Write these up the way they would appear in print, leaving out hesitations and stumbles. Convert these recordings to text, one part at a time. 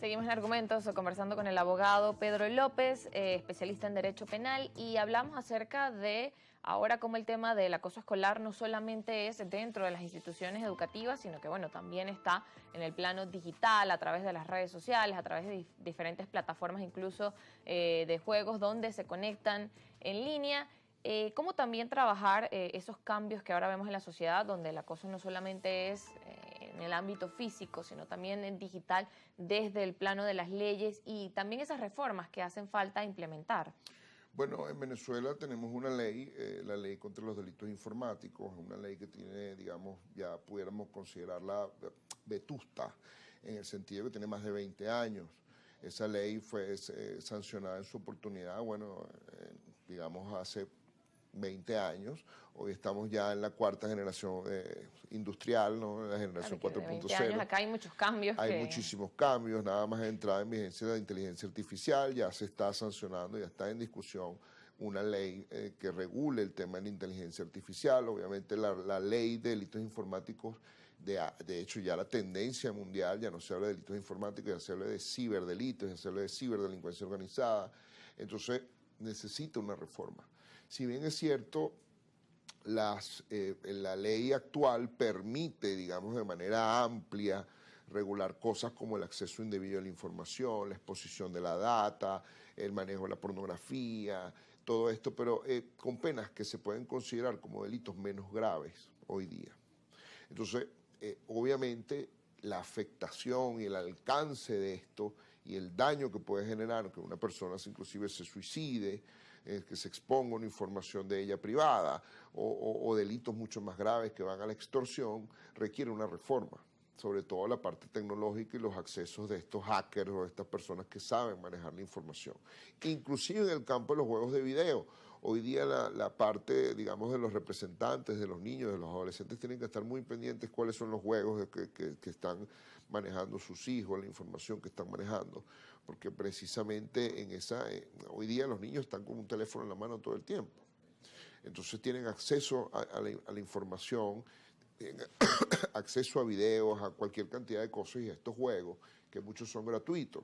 Seguimos en Argumentos, conversando con el abogado Pedro López, especialista en Derecho Penal, y hablamos acerca de ahora cómo el tema del acoso escolar no solamente es dentro de las instituciones educativas, sino que bueno, también está en el plano digital, a través de las redes sociales, a través de diferentes plataformas, incluso de juegos donde se conectan en línea. Cómo también trabajar esos cambios que ahora vemos en la sociedad, donde el acoso no solamente es en el ámbito físico, sino también en digital, desde el plano de las leyes y también esas reformas que hacen falta implementar. Bueno, en Venezuela tenemos una ley, la ley contra los delitos informáticos, una ley que tiene, digamos, ya pudiéramos considerarla vetusta, en el sentido que tiene más de 20 años. Esa ley fue sancionada en su oportunidad, bueno, digamos, hace 20 años. Hoy estamos ya en la cuarta generación industrial, ¿no? La generación 4.0. Acá hay muchos cambios. Hay muchísimos cambios, nada más entrada en vigencia de la inteligencia artificial, ya se está sancionando, ya está en discusión una ley que regule el tema de la inteligencia artificial. Obviamente la ley de delitos informáticos, de hecho ya la tendencia mundial, ya no se habla de delitos informáticos, ya se habla de ciberdelitos, ya se habla de ciberdelincuencia organizada. Entonces necesita una reforma. Si bien es cierto, la ley actual permite, digamos, de manera amplia regular cosas como el acceso indebido a la información, la exposición de la data, el manejo de la pornografía, todo esto, pero con penas que se pueden considerar como delitos menos graves hoy día. Entonces, obviamente, la afectación y el alcance de esto y el daño que puede generar que una persona inclusive se suicide, que se exponga una información de ella privada o delitos mucho más graves que van a la extorsión, requiere una reforma, sobre todo la parte tecnológica y los accesos de estos hackers o de estas personas que saben manejar la información. Inclusive en el campo de los juegos de video, hoy día la parte, digamos, de los representantes, de los niños, de los adolescentes, tienen que estar muy pendientes cuáles son los juegos que están manejando sus hijos, la información que están manejando, porque precisamente en hoy día los niños están con un teléfono en la mano todo el tiempo. Entonces tienen acceso a la información, acceso a videos, a cualquier cantidad de cosas y a estos juegos, que muchos son gratuitos.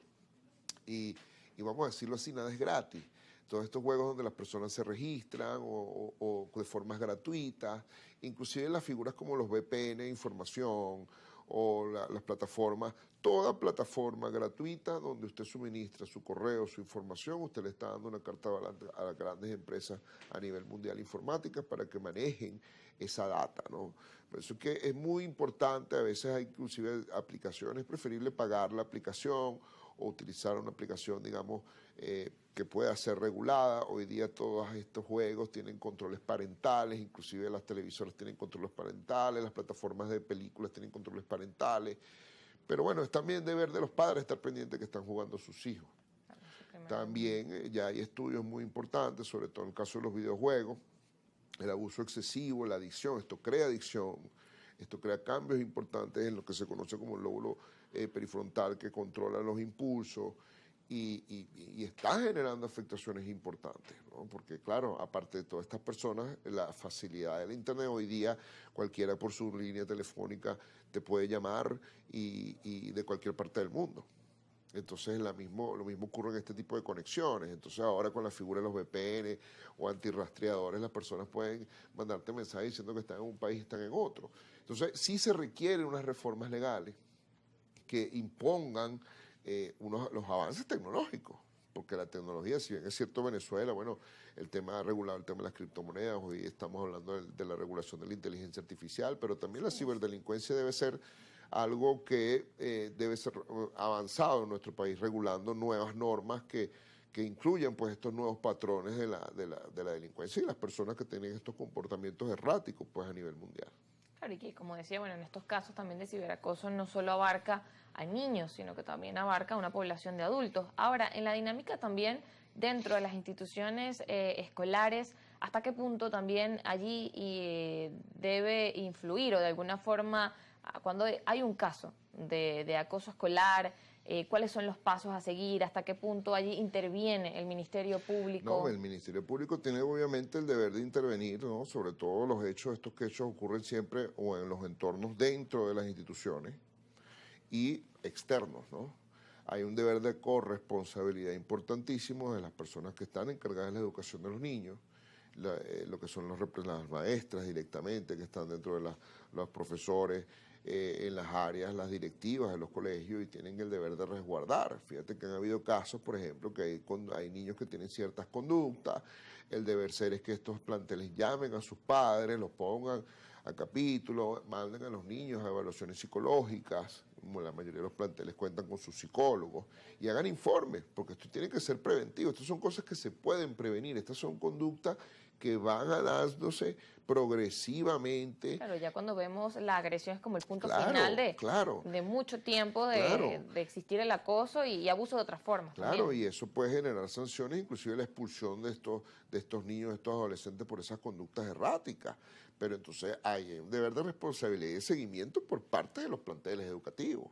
Y vamos a decirlo así, nada es gratis. Todos estos juegos donde las personas se registran o de formas gratuitas, inclusive las figuras como los VPN, información, o las plataformas, toda plataforma gratuita donde usted suministra su correo, su información, usted le está dando una carta volante a las grandes empresas a nivel mundial informáticas para que manejen esa data, ¿no? Por eso es que es muy importante, a veces hay inclusive aplicaciones, es preferible pagar la aplicación o utilizar una aplicación, digamos, que pueda ser regulada. Hoy día todos estos juegos tienen controles parentales, inclusive las televisoras tienen controles parentales, las plataformas de películas tienen controles parentales, pero bueno, es también deber de los padres estar pendientes que están jugando sus hijos. También ya hay estudios muy importantes, sobre todo en el caso de los videojuegos, el abuso excesivo, la adicción, esto crea adicción, esto crea cambios importantes en lo que se conoce como el lóbulo perifrontal que controla los impulsos y está generando afectaciones importantes, ¿no? Porque claro, aparte de todas estas personas, la facilidad del internet hoy día, cualquiera por su línea telefónica te puede llamar y de cualquier parte del mundo. Entonces lo mismo ocurre en este tipo de conexiones. Entonces ahora con la figura de los VPN o antirrastreadores, las personas pueden mandarte mensajes diciendo que están en un país y están en otro. Entonces sí se requieren unas reformas legales que impongan los avances tecnológicos, porque la tecnología, si bien es cierto Venezuela, bueno, el tema regulado, el tema de las criptomonedas, hoy estamos hablando de la regulación de la inteligencia artificial, pero también la ciberdelincuencia debe ser algo que debe ser avanzado en nuestro país, regulando nuevas normas que incluyan pues estos nuevos patrones de la delincuencia y las personas que tienen estos comportamientos erráticos pues a nivel mundial. Claro, y que como decía, bueno, en estos casos también de ciberacoso no solo abarca a niños, sino que también abarca a una población de adultos. Ahora, en la dinámica también dentro de las instituciones escolares, ¿hasta qué punto también allí debe influir o de alguna forma, cuando hay un caso de acoso escolar, cuáles son los pasos a seguir, hasta qué punto allí interviene el Ministerio Público? No, el Ministerio Público tiene obviamente el deber de intervenir, ¿no? Sobre todo los hechos, estos hechos ocurren siempre o en los entornos dentro de las instituciones y externos, ¿no? hay un deber de corresponsabilidad importantísimo de las personas que están encargadas de la educación de los niños, lo que son las maestras directamente, que están dentro de los profesores, en las áreas, las directivas de los colegios, y tienen el deber de resguardar. Fíjate que han habido casos, por ejemplo, que hay niños que tienen ciertas conductas. El deber ser es que estos planteles llamen a sus padres, los pongan a capítulo, manden a los niños a evaluaciones psicológicas, como la mayoría de los planteles cuentan con sus psicólogos, y hagan informes, porque esto tiene que ser preventivo. Estas son cosas que se pueden prevenir, estas son conductas que van dándose progresivamente. Claro, ya cuando vemos la agresión es como el punto Claro, final claro, de mucho tiempo claro. de existir el acoso y abuso de otras formas Claro, también. y eso puede generar sanciones, inclusive la expulsión de estos niños, de estos adolescentes por esas conductas erráticas. Pero entonces hay un deber de responsabilidad y de seguimiento por parte de los planteles educativos.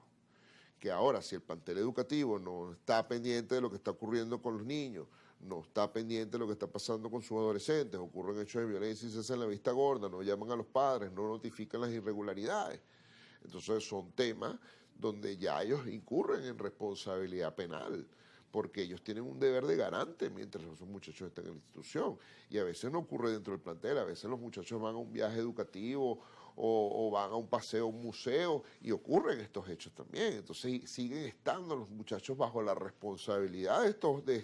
Que ahora, si el plantel educativo no está pendiente de lo que está ocurriendo con los niños, no está pendiente de lo que está pasando con sus adolescentes, ocurren hechos de violencia y se hacen la vista gorda, no llaman a los padres, no notifican las irregularidades. Entonces son temas donde ya ellos incurren en responsabilidad penal, porque ellos tienen un deber de garante mientras esos muchachos están en la institución. Y a veces no ocurre dentro del plantel, a veces los muchachos van a un viaje educativo o van a un paseo a un museo y ocurren estos hechos también. Entonces siguen estando los muchachos bajo la responsabilidad de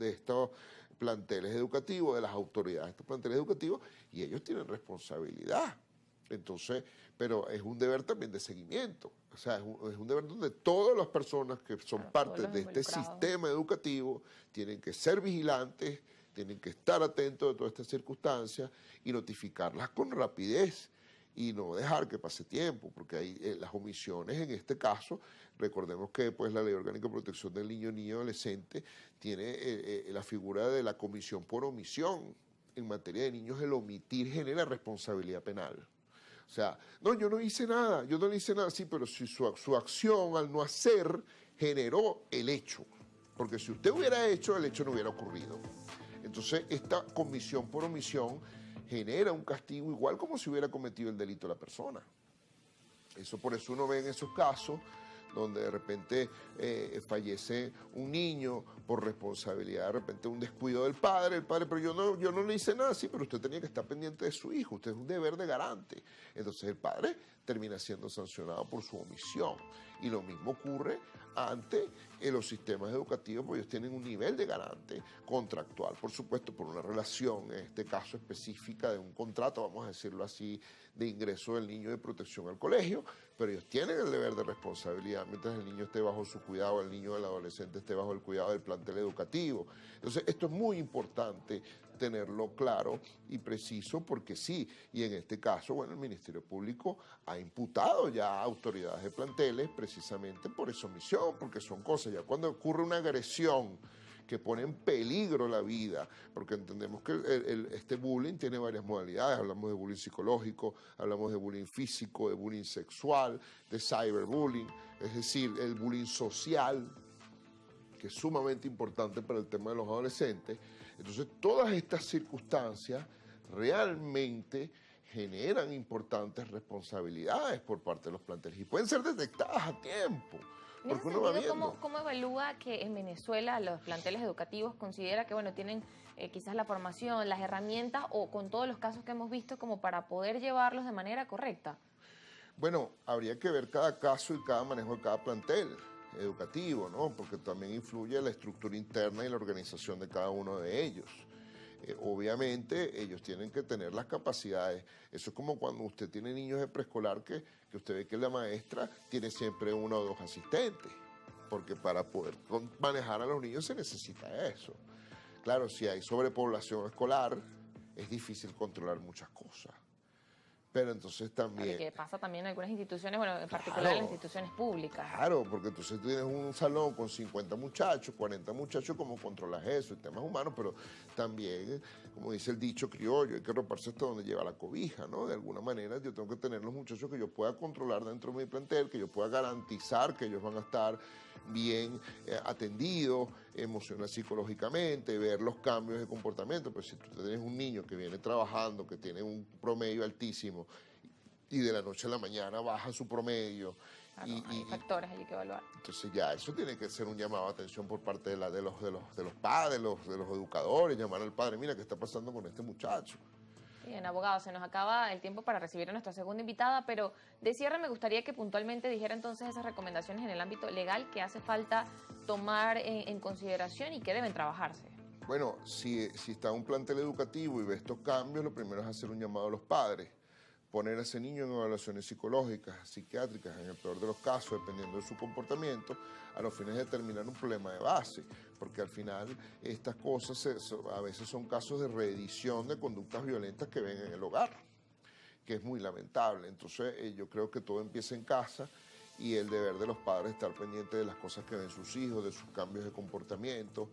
estos planteles educativos, de las autoridades de estos planteles educativos, y ellos tienen responsabilidad. Entonces, pero es un deber también de seguimiento, o sea, es un deber donde todas las personas que son parte de este sistema educativo tienen que ser vigilantes, tienen que estar atentos de todas estas circunstancias y notificarlas con rapidez y no dejar que pase tiempo, porque hay las omisiones en este caso. Recordemos que pues la Ley Orgánica de Protección del Niño y Adolescente tiene la figura de la comisión por omisión. En materia de niños, el omitir genera responsabilidad penal. O sea, no, yo no hice nada, sí, pero si su acción al no hacer generó el hecho, porque si usted hubiera hecho, el hecho no hubiera ocurrido. Entonces, esta comisión por omisión genera un castigo igual como si hubiera cometido el delito la persona. Eso por eso uno ve en esos casos donde de repente fallece un niño por responsabilidad, de repente un descuido del padre, pero yo no le hice nada, sí, pero usted tenía que estar pendiente de su hijo, usted es un deber de garante. Entonces el padre termina siendo sancionado por su omisión. Y lo mismo ocurre ante los sistemas educativos, porque ellos tienen un nivel de garante contractual, por supuesto, por una relación, en este caso específica de un contrato, vamos a decirlo así, de ingreso del niño de protección al colegio, pero ellos tienen el deber de responsabilidad mientras el niño esté bajo su cuidado, el niño o el adolescente esté bajo el cuidado del plantel educativo. Entonces, esto es muy importante tenerlo claro y preciso, porque sí, y en este caso, bueno, el Ministerio Público ha imputado ya a autoridades de planteles precisamente por esa omisión, porque son cosas, ya cuando ocurre una agresión que pone en peligro la vida, porque entendemos que este bullying tiene varias modalidades, hablamos de bullying psicológico, hablamos de bullying físico, de bullying sexual, de cyberbullying, es decir, el bullying social, que es sumamente importante para el tema de los adolescentes. Entonces, todas estas circunstancias realmente generan importantes responsabilidades por parte de los planteles y pueden ser detectadas a tiempo. En ese sentido, ¿cómo evalúa que en Venezuela los planteles educativos considera que, bueno, tienen quizás la formación, las herramientas o con todos los casos que hemos visto como para poder llevarlos de manera correcta? Bueno, habría que ver cada caso y cada manejo de cada plantel educativo, ¿no? Porque también influye la estructura interna y la organización de cada uno de ellos. Obviamente ellos tienen que tener las capacidades. Eso es como cuando usted tiene niños de preescolar que usted ve que la maestra tiene siempre uno o dos asistentes, porque para poder manejar a los niños se necesita eso. Claro, si hay sobrepoblación escolar, es difícil controlar muchas cosas. Pero entonces también... Claro, que pasa también en algunas instituciones, bueno, en particular en las instituciones públicas. Claro, porque entonces tienes un salón con 50 muchachos, 40 muchachos, ¿cómo controlas eso? En temas humanos, pero también, como dice el dicho criollo, hay que roparse hasta donde lleva la cobija, ¿no? De alguna manera yo tengo que tener los muchachos que yo pueda controlar dentro de mi plantel, que yo pueda garantizar que ellos van a estar bien atendidos emocional, psicológicamente, ver los cambios de comportamiento. Pues si tú tienes un niño que viene trabajando, que tiene un promedio altísimo y de la noche a la mañana baja su promedio Claro, hay factores allí que evaluar. Entonces ya eso tiene que ser un llamado a atención por parte de los padres, de los educadores, llamar al padre, mira, ¿qué está pasando con este muchacho? Bien, abogado, se nos acaba el tiempo para recibir a nuestra segunda invitada, pero de cierre me gustaría que puntualmente dijera entonces esas recomendaciones en el ámbito legal que hace falta tomar en consideración y que deben trabajarse. Bueno, si está un plantel educativo y ve estos cambios, lo primero es hacer un llamado a los padres, poner a ese niño en evaluaciones psicológicas, psiquiátricas, en el peor de los casos, dependiendo de su comportamiento, a los fines de determinar un problema de base, porque al final estas cosas a veces son casos de reedición de conductas violentas que ven en el hogar, que es muy lamentable. Entonces yo creo que todo empieza en casa y el deber de los padres estar pendiente de las cosas que ven sus hijos, de sus cambios de comportamiento.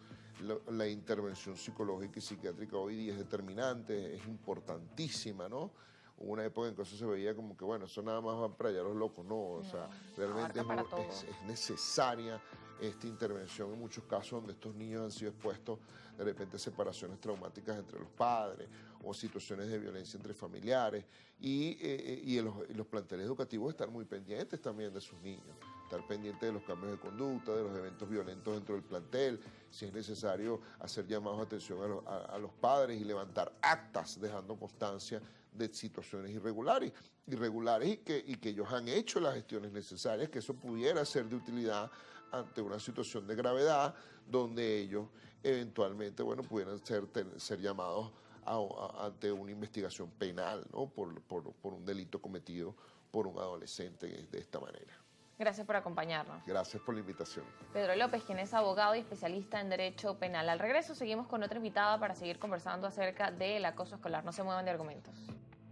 La intervención psicológica y psiquiátrica hoy día es determinante, es importantísima, ¿no? Hubo una época en que eso se veía como que, bueno, eso nada más van para allá los locos, no, o sea, realmente es necesaria esta intervención en muchos casos donde estos niños han sido expuestos de repente a separaciones traumáticas entre los padres o situaciones de violencia entre familiares y los planteles educativos estar muy pendientes también de sus niños, estar pendientes de los cambios de conducta, de los eventos violentos dentro del plantel, si es necesario hacer llamados de atención a los padres y levantar actas dejando constancia de situaciones irregulares y que ellos han hecho las gestiones necesarias, que eso pudiera ser de utilidad ante una situación de gravedad donde ellos eventualmente, bueno, pudieran ser llamados ante una investigación penal, ¿no? por un delito cometido por un adolescente de esta manera. Gracias por acompañarnos. Gracias por la invitación. Pedro López, quien es abogado y especialista en Derecho Penal. Al regreso seguimos con otra invitada para seguir conversando acerca del acoso escolar. No se muevan de argumentos.